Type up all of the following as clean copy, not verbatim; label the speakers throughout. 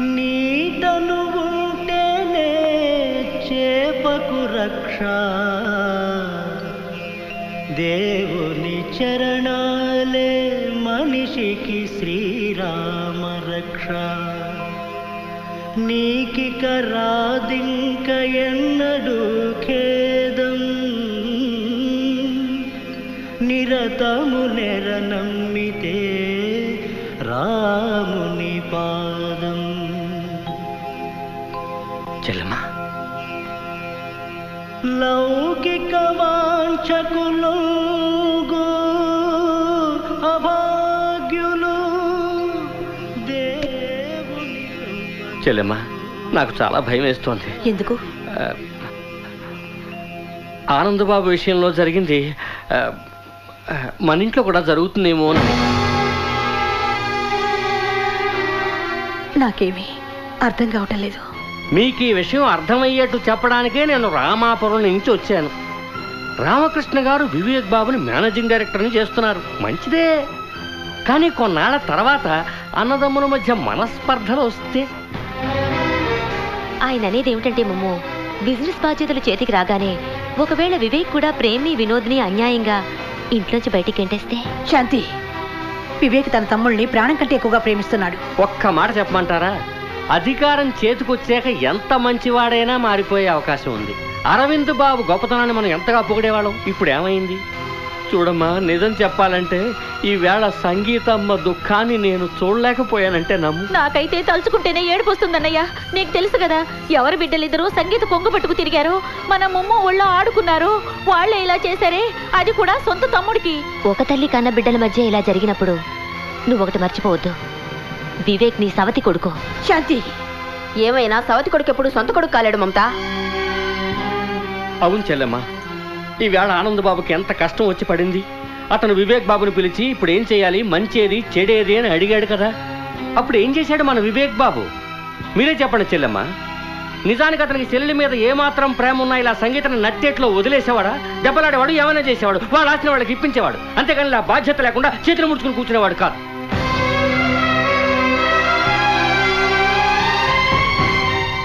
Speaker 1: నీటను ఉంటేనే చేపకు రక్ష, దేవుని చరణాలే మనిషికి శ్రీరామ రక్ష. నీకిక రాదింక ఎన్నడూ ఖేదం, నిరతము నెరనమ్మితే రాముని పాదం.
Speaker 2: చెల్లమ్మా,
Speaker 1: లౌకిక వాంఛకులు అభాగ్యులు దేవుని.
Speaker 2: చెల్లెమ్మా, నాకు చాలా భయం వేస్తోంది.
Speaker 3: ఎందుకు?
Speaker 2: ఆనందబాబు విషయంలో జరిగింది మన ఇంట్లో కూడా జరుగుతుందేమో అని.
Speaker 3: నాకేమీ అర్థం కావటం లేదు.
Speaker 2: మీకు ఈ విషయం అర్థమయ్యేట్టు చెప్పడానికే నేను రామాపురం నుంచి వచ్చాను. రామకృష్ణ గారు వివేక్ బాబుని మేనేజింగ్ డైరెక్టర్ని చేస్తున్నారు, మంచిదే. కానీ కొన్నాళ్ళ తర్వాత అన్నదమ్ముల మధ్య మనస్పర్ధలు వస్తే?
Speaker 4: ఆయన అనేది ఏమిటంటే మమ్మో, బిజినెస్ బాధ్యతలు చేతికి రాగానే ఒకవేళ వివేక్ కూడా ప్రేమి వినోద్ని అన్యాయంగా ఇంట్లోంచి బయటికి గెంటేస్తే?
Speaker 3: శాంతి, వివేక్ తన తమ్ముళ్ళని ప్రాణం కంటే ఎక్కువగా ప్రేమిస్తున్నాడు.
Speaker 2: ఒక్క మాట చెప్పమంటారా? అధికారం చేతికొచ్చాక ఎంత మంచివాడైనా మారిపోయే అవకాశం ఉంది. అరవింద్ బాబు గొప్పతనాన్ని మనం ఎంతగా పొగిడేవాళ్ళం, ఇప్పుడు ఏమైంది? చూడమ్మా, నిజం చెప్పాలంటే ఈవేళ సంగీతమ్మ దుఃఖాన్ని నేను చూడలేకపోయానంటే నమ్ము.
Speaker 4: నాకైతే తలుచుకుంటేనే ఏడుపు వస్తుందన్నయ్య. నీకు తెలుసు కదా, ఎవరి బిడ్డలిద్దరూ సంగీత కొంగు పట్టుకు తిరిగారు, మన ముమ్మ ఒళ్ళో ఆడుకున్నారు. వాళ్ళే ఇలా చేశారే, అది కూడా సొంత తమ్ముడికి. ఒక తల్లి కన్న బిడ్డల మధ్య ఇలా జరిగినప్పుడు నువ్వొకటి మర్చిపోవద్దు, వివేక్ నీ సవతి కొడుకు.
Speaker 3: శాంతి,
Speaker 4: ఏమైనా సవతి కొడుకు ఎప్పుడు సొంత కొడుకు కాలేడు మమతా.
Speaker 2: అవును చెల్లెమ్మా, ఈవేళ ఆనందబాబుకి ఎంత కష్టం వచ్చి పడింది. అతను వివేక్ బాబుని పిలిచి ఇప్పుడు ఏం చేయాలి, మంచేది చెడేది అని అడిగాడు కదా. అప్పుడు ఏం చేశాడు మన వివేక్ బాబు? మీరే చెప్పండి చెల్లెమ్మా. నిజానికి అతనికి చెల్లెలి మీద ఏమాత్రం ప్రేమ ఉన్నా ఇలా సంగీతాన్ని నట్టేట్లో వదిలేసేవాడా? దెబ్బలాడేవాడు, ఏమైనా చేసేవాడు, వాళ్ళు ఆసిన వాళ్ళకి ఇప్పించేవాడు. అంతేకాని ఇలా బాధ్యత లేకుండా చేతులు ముడుచుకుని కూర్చునేవాడు కాదు.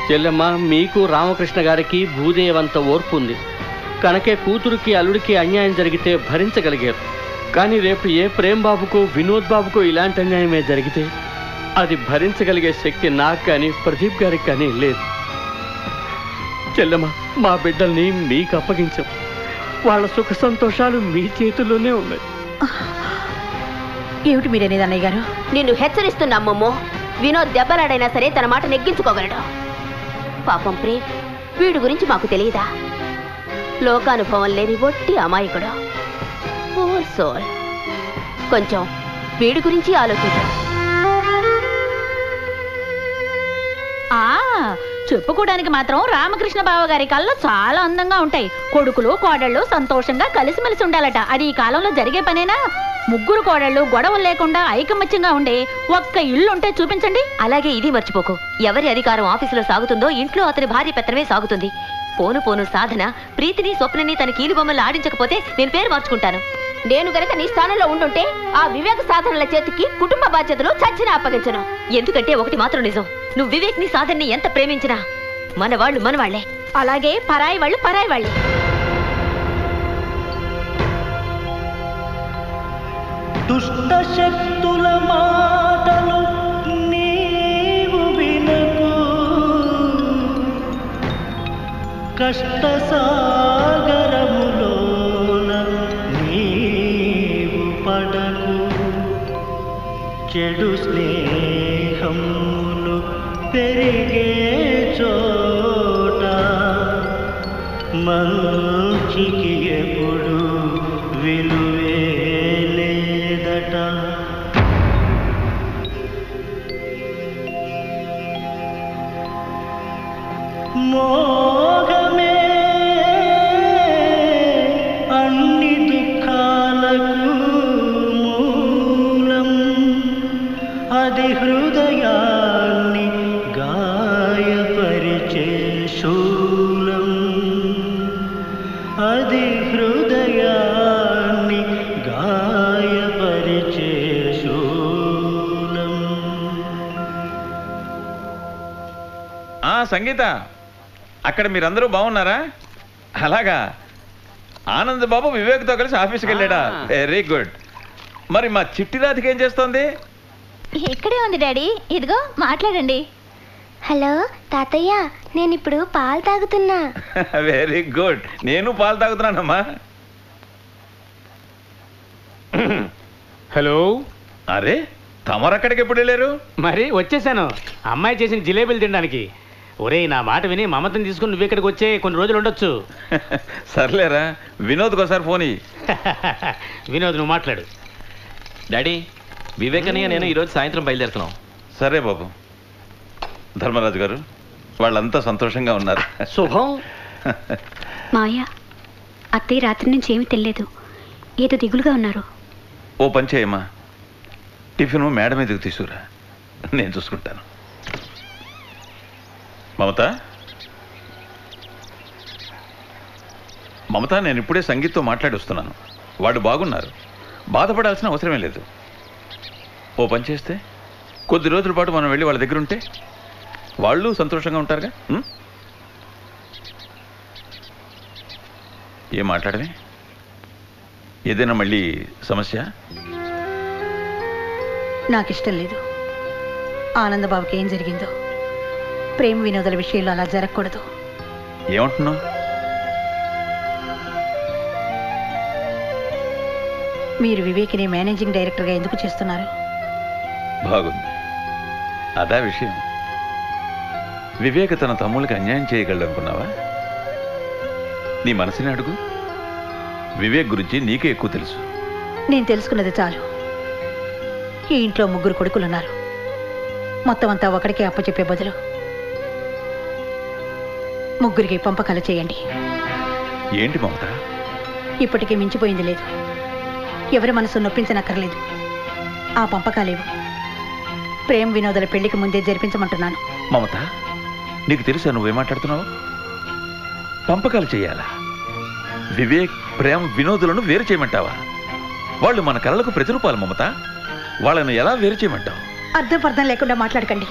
Speaker 2: చెల్లెమ్మ, మీకు రామకృష్ణ గారికి భూదేవంత ఓర్పు ఉంది కనుకే కూతురికి అల్లుడికి అన్యాయం జరిగితే భరించగలిగారు. కానీ రేపు ఏ ప్రేమ్ బాబుకో వినోద్ బాబుకో ఇలాంటి అన్యాయమే జరిగితే అది భరించగలిగే శక్తి నాకు కానీ ప్రదీప్ గారికి కానీ లేదు. చెల్లెమ్మ, మా బిడ్డల్ని మీకు అప్పగించాం. వాళ్ళ సుఖ సంతోషాలు మీ చేతుల్లోనే ఉన్నాయి.
Speaker 3: ఏమిటి మీరనేది అన్నయ్య గారు?
Speaker 4: నిన్ను హెచ్చరిస్తున్నామ్మమ్మో. వినోద్ దెబ్బలాడైనా సరే తన మాట నెగ్గించుకోగలడు. పాపం ప్రేమ్, వీడి గురించి మాకు తెలియదా? లోకానుభవం లేని ఒట్టి అమాయకుడు. Poor soul. కొంచెం వీడి గురించి ఆలోచించు. చెప్పుకోవడానికి మాత్రం రామకృష్ణ బావ గారి కళ్ళు చాలా అందంగా ఉంటాయి. కొడుకులు కోడళ్ళు సంతోషంగా కలిసిమెలిసి ఉండాలట. అది ఈ కాలంలో జరిగే పనేనా? ముగ్గురు కోడళ్ళు గొడవలు లేకుండా ఐకమత్యంగా ఉండే ఒక్క ఇల్లు ఉంటే చూపించండి. అలాగే ఇది మర్చిపోకు, ఎవరి అధికారం ఆఫీసులో సాగుతుందో ఇంట్లో అతని భార్య పెత్తనమే సాగుతుంది. పోను పోను సాధన ప్రీతిని స్వప్నని తన కీలు బొమ్మలు ఆడించకపోతే నేను పేరు మార్చుకుంటాను. నేను గనక నీ స్థానంలో ఉండుంటే ఆ వివేక సాధనల చేతికి కుటుంబ బాధ్యతలు చచ్చిన అప్పగించను. ఎందుకంటే ఒకటి మాత్రం నిజం, నువ్వు వివేక్ ని సాధనని ఎంత ప్రేమించినా మన వాళ్ళు మనవాళ్లే. అలాగే పరాయి వాళ్ళు పరాయి వాళ్ళే.
Speaker 1: దుష్ట శక్తుల మాటలు నీవు వినకు, కష్ట సాగరములోన నీవు పడకు. చెడు స్నేహములు పెరిగే చోట మంచికి ఎప్పుడు విలువే లేదట. మోహమే అన్ని దుఃఖాలకు మూలం, అది హృదయాన్ని గాయపరిచే శూలం, అది హృదయాన్ని గాయపరిచే శూలం.
Speaker 5: సంగీత, అక్కడ మీరందరూ బాగున్నారా? అలాగా. ఆనంద్ బాబు వివేక్తో కలిసి ఆఫీస్కి వెళ్ళాడా? Very good. మరి మా చిట్టి రాధిక ఏం చేస్తోంది?
Speaker 4: ఇక్కడే ఉంది డాడీ, ఇదిగో మాట్లాడండి.
Speaker 6: హలో తాతయ్య, నేను ఇప్పుడు పాలు తాగుతున్నా.
Speaker 5: Very good. నేను పాలు తాగుతున్నానమ్మా.
Speaker 2: హలో.
Speaker 5: అరే, తమరక్కడికి ఎప్పుడు వెళ్ళారు?
Speaker 2: మరి వచ్చేసాను అమ్మాయి చేసిన జిలేబీలు తినడానికి. ఒరేయ్, నా మాట విని మమతను తీసుకుని నువ్వు ఇక్కడికి వచ్చే కొన్ని రోజులు ఉండొచ్చు.
Speaker 5: సర్లేరా, వినోద్కి ఒకసారి ఫోన్ ఇయ్యి.
Speaker 2: వినోద్, నువ్వు మాట్లాడు.
Speaker 7: డాడీ, వివేకనయ్య నేను ఈరోజు సాయంత్రం బయలుదేరుతున్నాం.
Speaker 5: సరే బాబు. ధర్మరాజు గారు, వాళ్ళంతా సంతోషంగా ఉన్నారు.
Speaker 2: శుభం.
Speaker 6: మావయ్య, అత్తయ్య రాత్రి నుంచి ఏమీ తెలియలేదు, ఏదో దిగులుగా ఉన్నారు.
Speaker 5: ఓ పని చేయమ్మా, టిఫిన్ మేడం మీదకి తీసుకురా, నేను చూసుకుంటాను. మమత, మమత, నేను ఇప్పుడే సంగీత్తో మాట్లాడి వస్తున్నాను. వాడు బాగున్నారు, బాధపడాల్సిన అవసరమే లేదు. ఓ పని చేస్తే కొద్ది రోజుల పాటు మనం వెళ్ళి వాళ్ళ దగ్గర ఉంటే వాళ్ళు సంతోషంగా ఉంటారుగా. ఏం మాట్లాడమే? ఏదైనా మళ్ళీ సమస్య?
Speaker 3: నాకు ఇష్టం లేదు. ఆనందబాబుకి ఏం జరిగిందో, ప్రేమ వినోదాల విషయంలో అలా జరగకూడదు.
Speaker 5: ఏమంటున్నావు?
Speaker 3: మీరు వివేక్ని మేనేజింగ్ డైరెక్టర్గా ఎందుకు చేస్తున్నారు?
Speaker 5: బాగుంది, అదా విషయం. వివేక్ తన తమ్ముళ్ళకి అన్యాయం చేయగలడు అనుకున్నావా? నీ మనసుని అడుగు. వివేక్ గురించి నీకే ఎక్కువ తెలుసు.
Speaker 3: నేను తెలుసుకున్నది చాలు. ఈ ఇంట్లో 3 కొడుకులున్నారు. మొత్తం అంతా ఒకడికే అప్పచెప్పే బదులు 3కి పంపకాలు చేయండి.
Speaker 5: ఏంటి మమత?
Speaker 3: ఇప్పటికీ మించిపోయింది లేదు. ఎవరి మనసు నొప్పించనక్కర్లేదు. ఆ పంపకాలేవు. ప్రేమ వినోదాల పెళ్లికి ముందే జరిపించమంటున్నాను.
Speaker 5: మమత, నీకు తెలుసా నువ్వేం మాట్లాడుతున్నావు? పంపకాలు చేయాలా? వివేక్, ప్రేమ, వినోదులను వేరు చేయమంటావా? వాళ్ళు మన కళలకు ప్రతిరూపాలు మమత. వాళ్ళను ఎలా వేరు చేయమంటావు?
Speaker 3: అర్థం లేకుండా మాట్లాడకండి.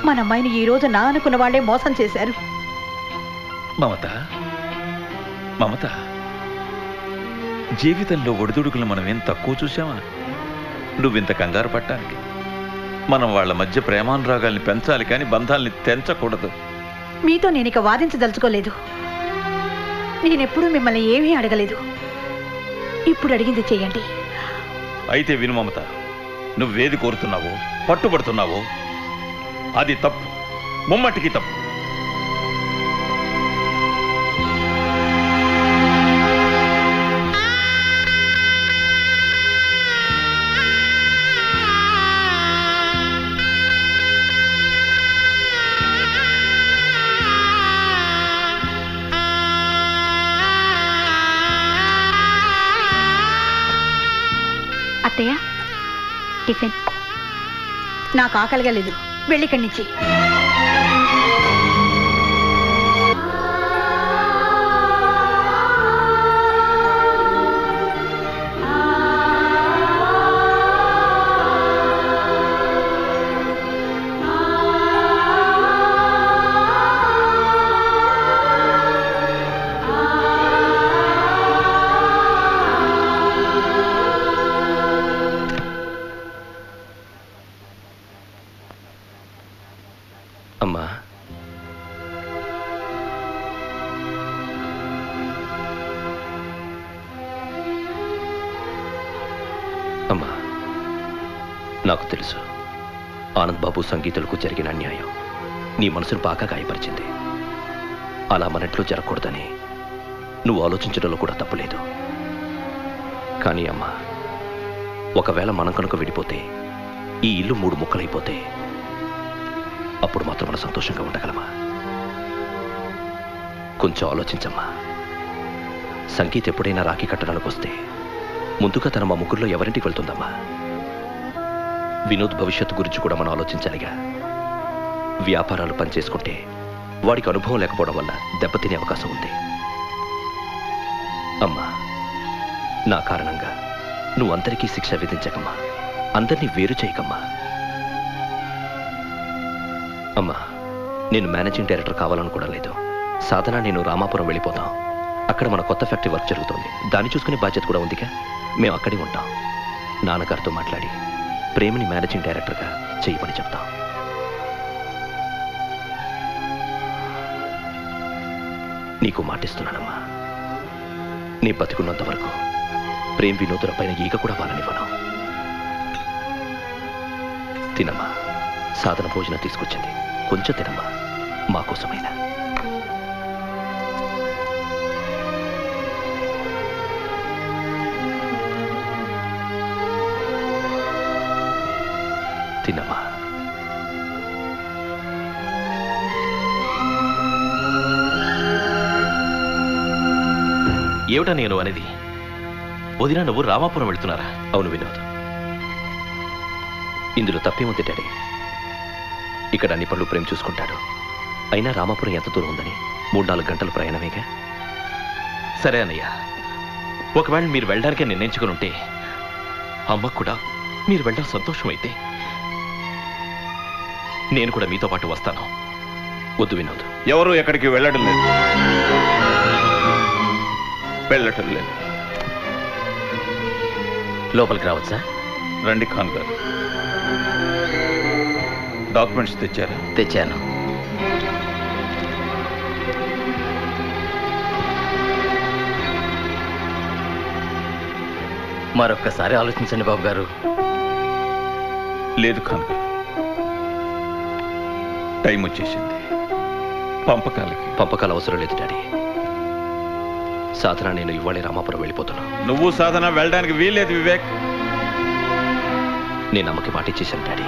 Speaker 3: మన అమ్మాయిని ఈ రోజు నా అనుకున్న వాళ్ళే మోసం చేశారు.
Speaker 5: మమత, మమత, జీవితంలో ఒడిదుడుకులు మనం ఏం తక్కువ చూసామా? నువ్వింత కంగారు పట్టడానికి. మనం వాళ్ళ మధ్య ప్రేమానురాగాల్ని పెంచాలి కానీ బంధాల్ని తెంచకూడదు.
Speaker 3: మీతో నేను ఇక వాదించదలుచుకోలేదు. నేనెప్పుడూ మిమ్మల్ని ఏమీ అడగలేదు. ఇప్పుడు అడిగింది చెయ్యండి.
Speaker 5: అయితే విను మమత, నువ్వేది కోరుతున్నావో, పట్టుబడుతున్నావో అది తప్పు, ముమ్మటికి తప్పు.
Speaker 6: అత్తయ్య, టిఫిన్.
Speaker 3: నాకు ఆకలిగా లేదు, వెళ్ళిక్కడి నుంచి.
Speaker 7: అమ్మా, అమ్మా, నాకు తెలుసు ఆనంద్ బాబు సంగీతులకు జరిగిన అన్యాయం నీ మనసును బాగా గాయపరిచింది. అలా మనట్లో జరగకూడదని నువ్వు ఆలోచించడంలో కూడా తప్పులేదు. కానీ అమ్మా, ఒకవేళ మనం కనుక విడిపోతే, ఈ ఇల్లు 3 ముక్కలైపోతే, అప్పుడు మాత్రం మనం సంతోషంగా ఉండగలమా? కొంచెం ఆలోచించమ్మా. సంగీత్ ఎప్పుడైనా రాఖీ కట్టడానికి వస్తే ముందుగా తన మా ముగ్గురులో ఎవరింటికి వెళ్తుందమ్మా? వినోద్ భవిష్యత్తు గురించి కూడా మనం ఆలోచించాలిగా. వ్యాపారాలు పనిచేసుకుంటే వాడికి అనుభవం లేకపోవడం వల్ల దెబ్బతినే అవకాశం ఉంది. అమ్మా, నా కారణంగా నువ్వు అందరికీ శిక్ష విధించకమ్మా. అందరినీ వేరు చేయకమ్మా. అమ్మా, నేను మేనేజింగ్ డైరెక్టర్ కావాలనుకోవడం లేదు. సాధన నేను రామాపురం వెళ్ళిపోతాం. అక్కడ మన కొత్త ఫ్యాక్టరీ వర్క్ జరుగుతుంది. దాన్ని చూసుకునే బాధ్యత కూడా ఉందిగా. మేము అక్కడే ఉంటాం. నాన్నగారితో మాట్లాడి ప్రేమిని మేనేజింగ్ డైరెక్టర్గా చేయమని చెప్తాం. నీకు మాటిస్తున్నానమ్మా, నీ బతికున్నంత వరకు ప్రేమ్ వినోదుల పైన ఈగ కూడా వాళ్ళనివ్వను. తినమ్మా, సాధన భోజనం తీసుకొచ్చింది, కొంచెం తినమ్మా, మా కోసమైనా. తినమ్మా.
Speaker 8: ఏమిటా నేను అనేది? వదినా, నువ్వు రామాపురం వెళ్తున్నారా?
Speaker 7: అవును వినోద్, ఇందులో తప్పేముంది డాడీ? ఇక్కడ అన్ని పనులు ప్రేమ్ చూసుకుంటాడు. అయినా రామాపురం ఎంత దూరం ఉందని 3-4 గంటల ప్రయాణమేగా.
Speaker 8: సరే అన్నయ్య, ఒకవేళ మీరు వెళ్ళడానికే నిర్ణయించుకుని ఉంటే అమ్మకు కూడా మీరు వెళ్ళడం సంతోషమైతే నేను కూడా మీతో పాటు వస్తాను.
Speaker 7: వద్దు వినోద్.
Speaker 5: ఎవరు ఎక్కడికి వెళ్ళడం లేదు. వెళ్ళటం లేదు.
Speaker 8: లోపలికి రావచ్చా?
Speaker 5: రండి ఖాన్ గారు. డాక్యుమెంట్స్ తెచ్చారా?
Speaker 8: తెచ్చాను. మరొక్కసారి ఆలోచించండి బాబు గారు.
Speaker 5: లేదు ఖాన్ గారు, టైం వచ్చేసింది.
Speaker 7: పంపకాలు అవసరం లేదు డాడీ. సాధన నేను ఇవాళే రామాపురం వెళ్ళిపోతున్నా.
Speaker 5: నువ్వు సాధన వెళ్ళడానికి వీల్లేదు వివేక్.
Speaker 7: నేను అమ్మకి మాట ఇచ్చేశాను డాడీ.